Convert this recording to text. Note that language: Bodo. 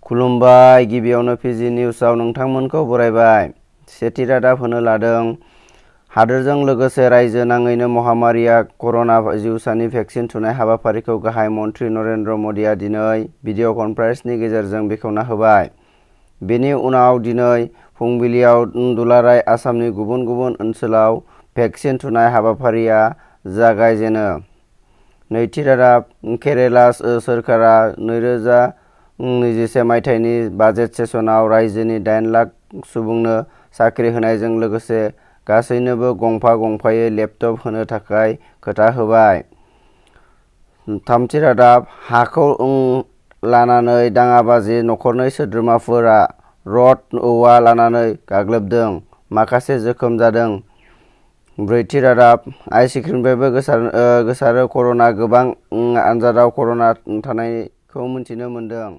खुलुमबाय। गिबियावनो पिजि निउसआव नोंथांमोनखौ बरायबाय। सेथि रादाब होनो लादों। हादोरजों लोगोसे रायजो नाङैनो महामारिया कर'ना जिउसानि भेक्सिन थुनाय हाबाफारिखौ गाहाय मन्थ्रि नरेन्द्र मदिआ दिनै भिडिअ' कनफारेन्सनि गेजेरजों बेखेवना होबाय। बेनि उनाव दिनै फुंबिलियाव दुलाराय आसामनि गुबुन गुबुन ओनसोलाव भेक्सिन थुनाय हाबाफारिया जागायजेनो। नैथि रादाब। केरेला सोरखारा 2021 मायथाइनि बाजेट सेसनाव रायजोनि 8 लाख सुबुंनो साख्रि होनायजों लोगोसे गासैनोबो गंफा गंफायै लेपटप होनो थाखाय खोथा होबाय। थामथि रादाब। हाखौ लानानै दाङाबाजि नखरनै सोद्रोमाफोरा रड औवा लानानै गाग्लोबदों, माखासे जोखोम जादों। ब्रैथि रादाब। आइसिक्रिमनिफ्रायबो गोसारो कर'ना, गोबां आनजादाव कर'ना थानायखौ मिथिनो मोन्दों।